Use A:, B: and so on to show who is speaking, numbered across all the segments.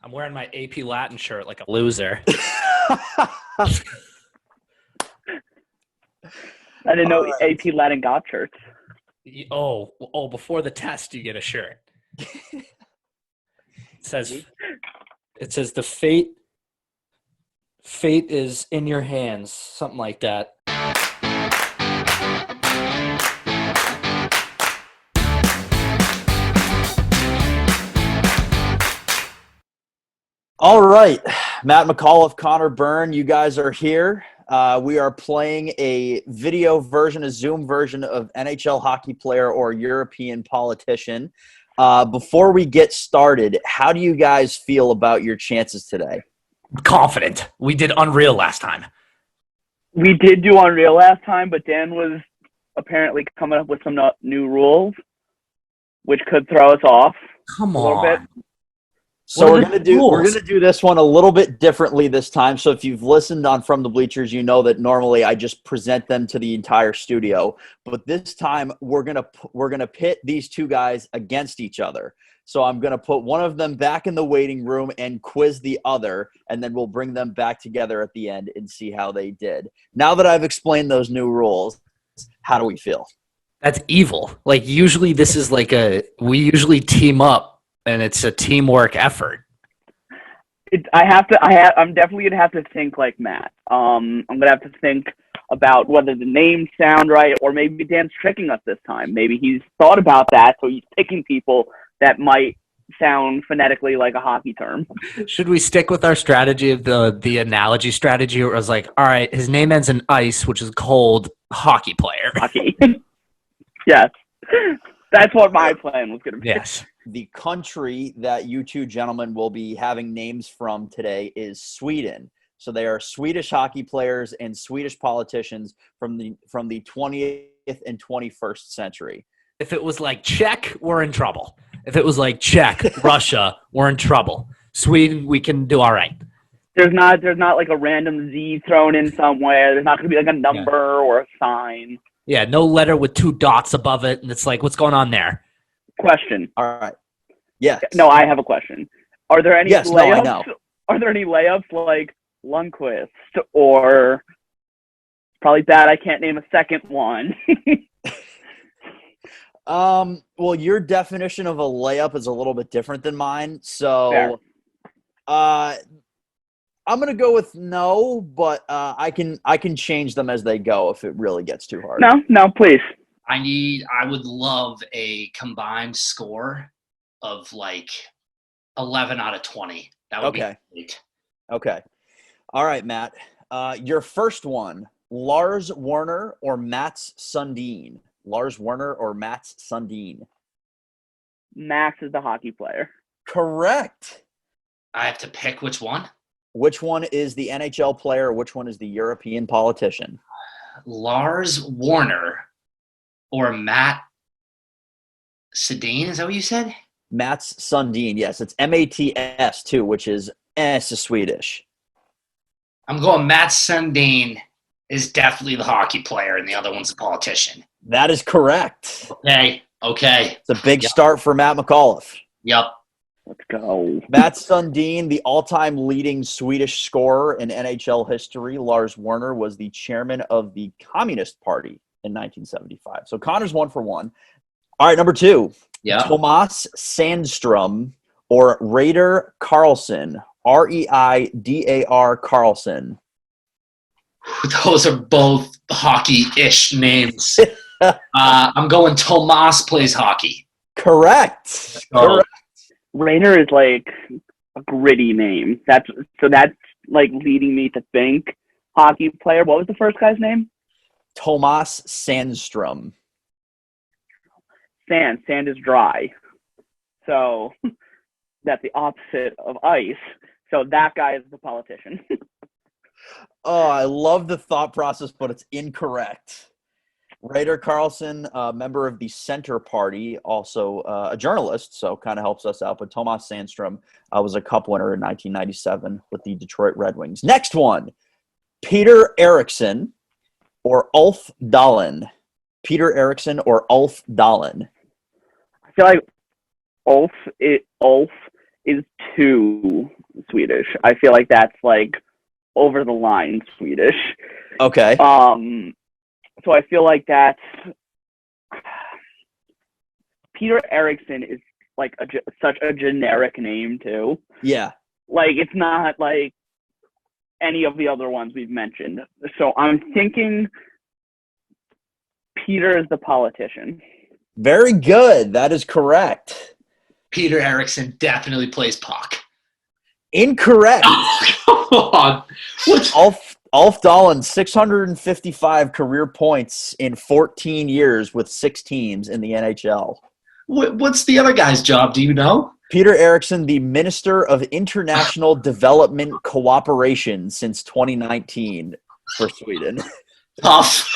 A: I'm wearing my AP Latin shirt like a loser.
B: I didn't know AP Latin got shirts.
A: Before the test, you get a shirt. It says the fate is in your hands, something like that.
C: All right, Matt McAuliffe, Conor, Byrne, you guys are here. We are playing a video version, a Zoom version of NHL Hockey Player or European Politician. Before we get started, how do you guys feel about your chances today?
A: Confident. We did Unreal last time.
B: We did do Unreal last time, but Dan was apparently coming up with some new rules, which could throw us off a little bit.
C: So we're gonna do this one a little bit differently this time. So if you've listened on From the Bleachers, you know that normally I just present them to the entire studio, but this time we're gonna pit these two guys against each other. So I'm gonna put one of them back in the waiting room and quiz the other, and then we'll bring them back together at the end and see how they did. Now that I've explained those new rules, how do we feel?
A: That's evil. Like usually this is like we usually team up. And it's a teamwork effort.
B: I'm definitely gonna have to think like Matt. I'm gonna have to think about whether the names sound right, or maybe Dan's tricking us this time. Maybe he's thought about that, so he's picking people that might sound phonetically like a hockey term.
A: Should we stick with our strategy of the analogy strategy, where it was like, all right, his name ends in ice, which is cold, hockey player.
B: Hockey. Yes. That's what my plan was gonna be.
A: Yes.
C: The country that you two gentlemen will be having names from today is Sweden. So they are Swedish hockey players and Swedish politicians from the 20th and 21st century.
A: If it was like Czech, we're in trouble. If it was like Czech, Russia, we're in trouble. Sweden, we can do all right.
B: There's not like a random Z thrown in somewhere. There's not going to be like a number or a sign.
A: Yeah, no letter with two dots above it, and it's like, what's going on there?
B: Question.
C: All right. Yes.
B: No, I have a question. Are there any layups?
C: No, I know.
B: Are there any layups like Lundqvist or probably bad? I can't name a second one.
C: Well, your definition of a layup is a little bit different than mine. So,
B: Fair.
C: I'm gonna go with no, but I can change them as they go if it really gets too hard.
B: No, please.
D: I would love a combined score of like 11 out of 20. That would be great.
C: Okay. All right, Matt. Your first one, Lars Werner or Mats Sundin? Lars Werner or Mats Sundin?
B: Max is the hockey player.
C: Correct.
D: I have to pick which one?
C: Which one is the NHL player? Which one is the European politician?
D: Lars Werner or Matt Sedin, is that what you said?
C: Mats Sundin, yes. It's M-A-T-S too, which is Swedish.
D: I'm going Matt Sundin is definitely the hockey player and the other one's the politician.
C: That is correct.
D: Okay.
C: It's a big start for Matt McAuliffe.
D: Yep.
B: Let's go.
C: Mats Sundin, the all-time leading Swedish scorer in NHL history. Lars Werner was the chairman of the Communist Party in 1975. So Connor's 1 for 1. All right, number 2.
D: Yeah.
C: Tomas Sandstrom or Reidar Karlsson. R-E-I-D-A-R Karlsson.
D: Those are both hockey-ish names. I'm going Tomas plays hockey.
C: Correct. Correct.
B: Rainer is like a gritty name. That's like leading me to think hockey player. What was the first guy's name?
C: Tomas Sandstrom.
B: Sand is dry. So that's the opposite of ice. So that guy is the politician.
C: Oh, I love the thought process, but it's incorrect. Reidar Karlsson, a member of the Center Party, also a journalist, so kind of helps us out. But Tomas Sandstrom was a cup winner in 1997 with the Detroit Red Wings. Next one, Peter Eriksson or Ulf Dahlin. Peter Eriksson or Ulf Dahlin.
B: I feel like Ulf is too Swedish. I feel like that's like over the line Swedish.
C: Okay.
B: So I feel like that's Peter Eriksson is like such a generic name too.
C: Yeah.
B: Like it's not like any of the other ones we've mentioned. So I'm thinking Peter is the politician.
C: Very good. That is correct.
D: Peter Eriksson definitely plays puck.
C: Incorrect.
D: Oh, come on.
C: Ulf Dahlin, 655 career points in 14 years with 6 teams in the NHL.
D: What's the other guy's job? Do you know?
C: Peter Eriksson, the Minister of International Development Cooperation since 2019 for Sweden.
D: Tough.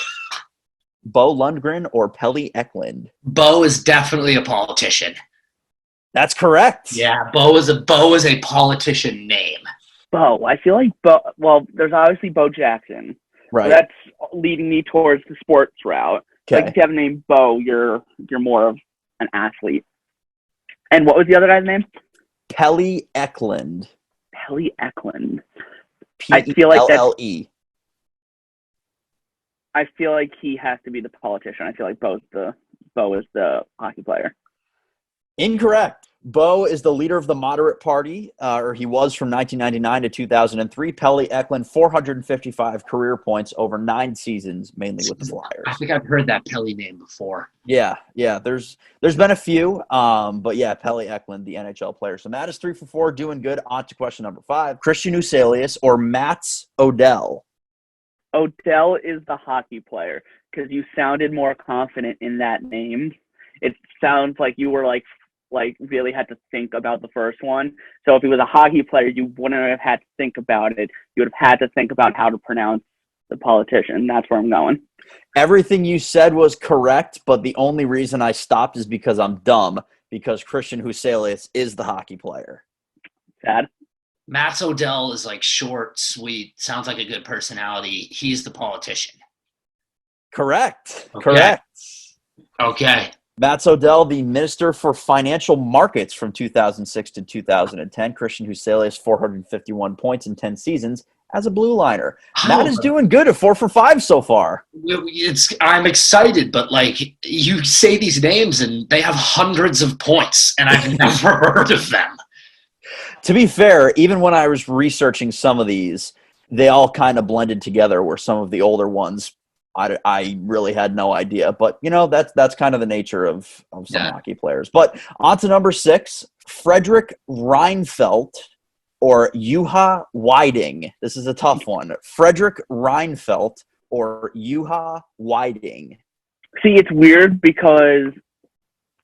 C: Bo Lundgren or Pelle Eklund?
D: Bo is definitely a politician.
C: That's correct.
D: Yeah, Bo is a politician name.
B: Bo. I feel like Bo. Well, there's obviously Bo Jackson.
C: Right.
B: So that's leading me towards the sports route.
C: Okay.
B: Like if you have a name Bo, you're more of an athlete. And what was the other guy's name?
C: Pelle Eklund.
B: Pelle Eklund.
C: P-E-L-L-E.
B: I feel like he has to be the politician. I feel like Bo is the hockey player.
C: Incorrect. Bo is the leader of the moderate party, or he was from 1999 to 2003. Pelle Eklund, 455 career points over 9 seasons, mainly with the Flyers.
D: I think I've heard that Pelle name before.
C: Yeah. There's been a few, but yeah, Pelle Eklund, the NHL player. So Matt is 3 for 4, doing good. On to question number 5. Christian Uselius or Mats Odell?
B: Odell is the hockey player because you sounded more confident in that name. It sounds like you were like really had to think about the first one. So if he was a hockey player, you wouldn't have had to think about it. You would have had to think about how to pronounce the politician. That's where I'm going.
C: Everything you said was correct, but the only reason I stopped is because I'm dumb, because Christian Uselius is the hockey player.
B: Sad.
D: Mats Odell is like short, sweet, sounds like a good personality. He's the politician.
C: Correct.
D: Okay.
C: Correct.
D: Okay.
C: Mats Odell, the Minister for Financial Markets from 2006 to 2010. Christian Uselius, 451 points in 10 seasons as a blue liner. Matt is doing good at 4 for 5 so far.
D: I'm excited, but like you say these names and they have hundreds of points, and I've never heard of them.
C: To be fair, even when I was researching some of these, they all kind of blended together, where some of the older ones I really had no idea. But, you know, that's kind of the nature of some hockey players. But on to number 6, Fredrik Reinfeldt or Juha Widing. This is a tough one. Fredrik Reinfeldt or Juha Widing.
B: See, it's weird because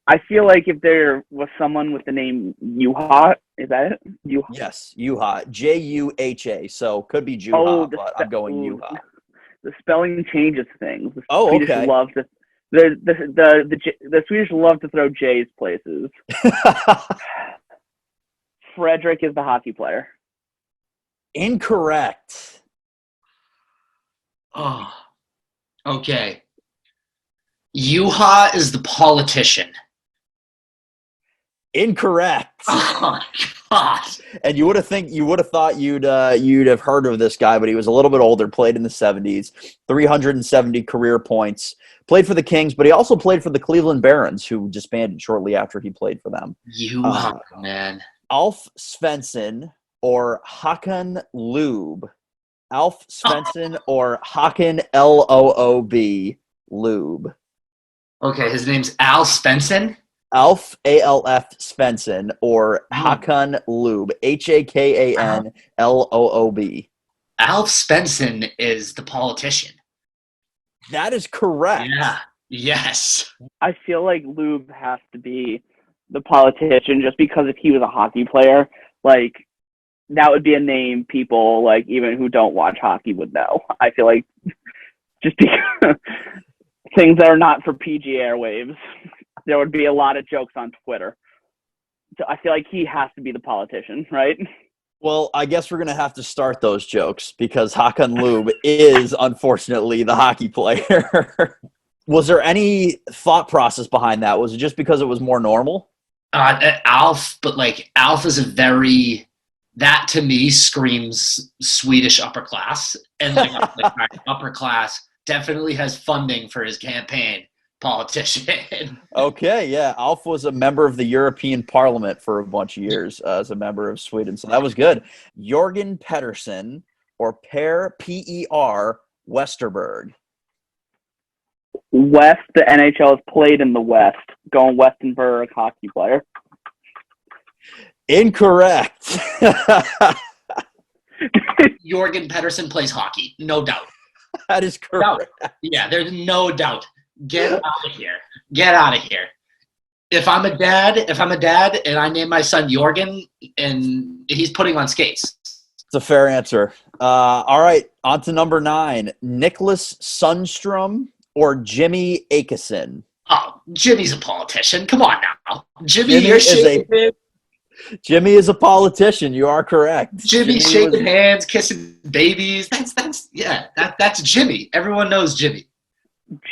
B: I feel like if there was someone with the name Juha, is that it? Juha?
C: Yes, Juha. J-U-H-A. So could be Juha, but I'm going Juha.
B: The spelling changes things. The
C: Swedish
B: okay. The Swedish love to throw J's places. Fredrik is the hockey player.
C: Incorrect.
D: Oh, okay. Juha is the politician.
C: Incorrect.
D: Oh my God.
C: And you would have thought you'd have heard of this guy, but he was a little bit older, played in the 70s, 370 career points, played for the Kings, but he also played for the Cleveland Barons, who disbanded shortly after he played for them.
D: Man.
C: Alf Svensson or Håkan Loob. Alf Svensson or Håkan Loob. Loob.
D: Okay, his name's Al Svensson.
C: Alf, A-L-F, Svensson, or Håkan Loob, H-A-K-A-N-L-O-O-B.
D: Alf Svensson is the politician.
C: That is correct.
D: Yeah. Yes.
B: I feel like Loob has to be the politician just because if he was a hockey player, like, that would be a name people, like, even who don't watch hockey would know. I feel like just because things that are not for PG airwaves, there would be a lot of jokes on Twitter. So I feel like he has to be the politician, right?
C: Well, I guess we're going to have to start those jokes because Håkan Loob is, unfortunately, the hockey player. Was there any thought process behind that? Was it just because it was more normal?
D: Alf, but like Alf is that to me screams Swedish upper class, and like upper class definitely has funding for his campaign. Politician.
C: Okay, yeah. Alf was a member of the European Parliament for a bunch of years as a member of Sweden, so that was good. Jorgen Pedersen or Per P-E-R Westerberg.
B: West, the NHL has played in the West. Going Westenberg, hockey player.
C: Incorrect.
D: Jorgen Pedersen plays hockey, no doubt.
C: That is correct.
D: No. Yeah, there's no doubt. Get out of here. Get out of here. If I'm a dad and I name my son Jorgen and he's putting on skates.
C: It's a fair answer. All right, on to number 9. Nicholas Sundstrom or Jimmy Akeson?
D: Oh, Jimmy's a politician. Come on now. Jimmy
C: is a politician. You are correct.
D: Jimmy shaking hands, kissing babies. That's Jimmy. Everyone knows Jimmy.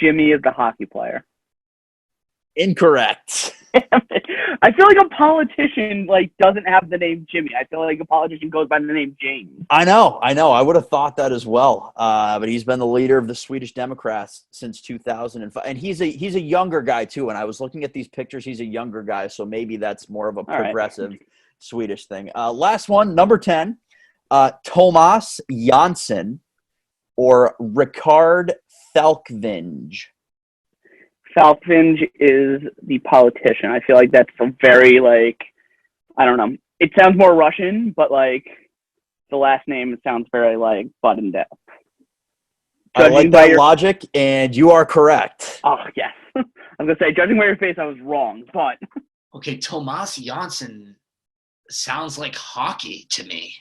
B: Jimmy is the hockey player.
C: Incorrect.
B: I feel like a politician doesn't have the name Jimmy. I feel like a politician goes by the name James.
C: I know. I would have thought that as well. But he's been the leader of the Swedish Democrats since 2005, and he's a younger guy too. And I was looking at these pictures. He's a younger guy, so maybe that's more of a progressive Swedish thing. Last one, number 10, Tomas Jansson or Ricard Falkvinge.
B: Falkvinge is the politician. I feel like that's a very, I don't know. It sounds more Russian, but, the last name sounds very, buttoned up.
C: I like that logic, and you are correct.
B: Oh, yes. I was going to say, judging by your face, I was wrong, but...
D: Okay, Tomas Jansson sounds like hockey to me.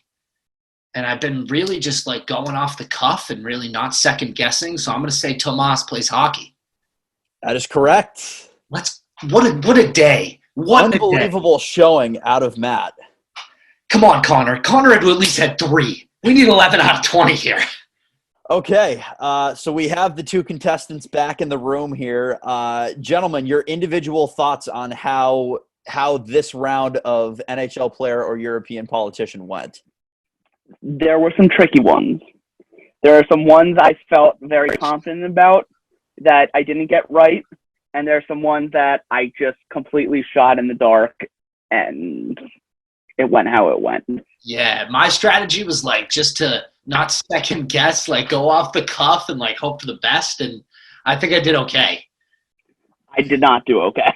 D: And I've been really just, going off the cuff and really not second-guessing, so I'm going to say Tomas plays hockey.
C: That is correct.
D: What a day.
C: Unbelievable showing out of Matt.
D: Come on, Conor. Conor at least had 3. We need 11 out of 20 here.
C: Okay, so we have the 2 contestants back in the room here. Gentlemen, your individual thoughts on how this round of NHL player or European politician went.
B: There were some tricky ones. There are some ones I felt very confident about that I didn't get right, and there are some ones that I just completely shot in the dark, and it went how it went.
D: Yeah, my strategy was just to not second guess, go off the cuff and hope for the best, and I think I did okay.
B: I did not do okay.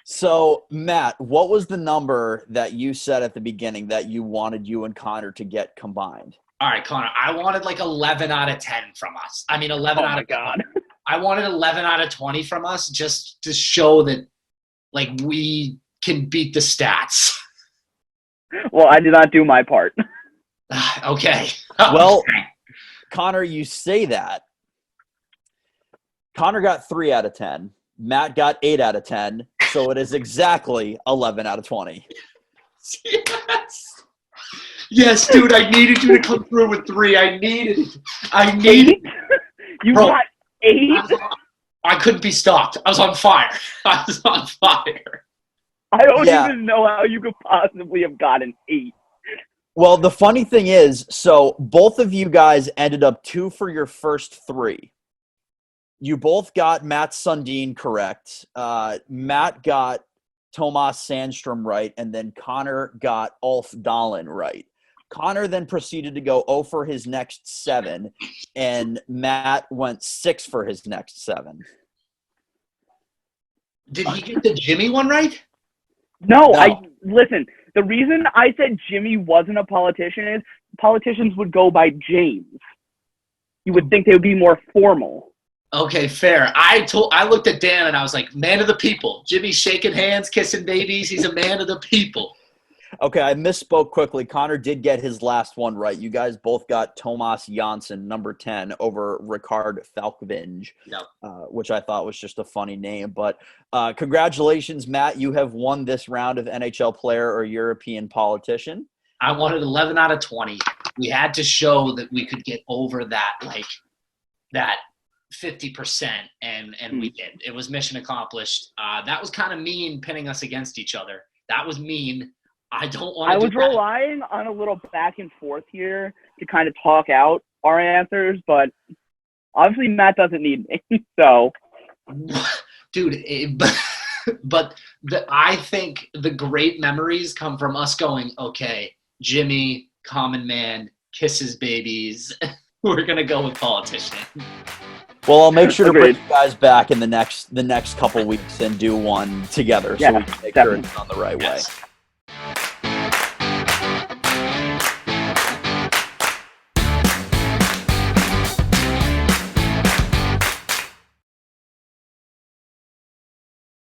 C: So, Matt, what was the number that you said at the beginning that you wanted you and Conor to get combined?
D: All right, Conor, I wanted 11 out of 10 from us. I mean, 11 out of
B: God.
D: I wanted 11 out of 20 from us just to show that, we can beat the stats.
B: Well, I did not do my part.
D: Okay.
C: Well, Conor, you say that. Conor got 3 out of 10. Matt got 8 out of 10. So it is exactly 11 out of 20.
D: Yes. Yes, dude, I needed you to come through with 3. I needed it.
B: You got 8?
D: I couldn't be stopped. I was on fire. I
B: don't even know how you could possibly have gotten 8.
C: Well, the funny thing is, so both of you guys ended up 2 for your first 3. You both got Matt Sundin correct. Matt got Tomas Sandstrom right, and then Conor got Ulf Dahlin right. Conor then proceeded to go 0 for his next 7, and Matt went 6 for his next 7.
D: Did he get the Jimmy one right?
B: No. Listen, the reason I said Jimmy wasn't a politician is politicians would go by James. You would think they would be more formal.
D: Okay, fair. I looked at Dan and I was like, man of the people. Jimmy's shaking hands, kissing babies. He's a man of the people.
C: Okay, I misspoke quickly. Conor did get his last one right. You guys both got Tomas Jansson, number 10, over Ricard Falkvinge, which I thought was just a funny name. But congratulations, Matt. You have won this round of NHL player or European politician.
D: I wanted 11 out of 20. We had to show that we could get over that, 50%, and we did. It was mission accomplished. That was kind of mean, pinning us against each other. That was mean. I don't want to.
B: I was relying on a little back and forth here to kind of talk out our answers, but obviously Matt doesn't need me. So,
D: dude, but I think the great memories come from us going, okay, Jimmy, common man, kisses babies. We're gonna go with politician.
C: Well, I'll make sure to bring you guys back in the next couple weeks and do one together, so we can make sure it's on the right way.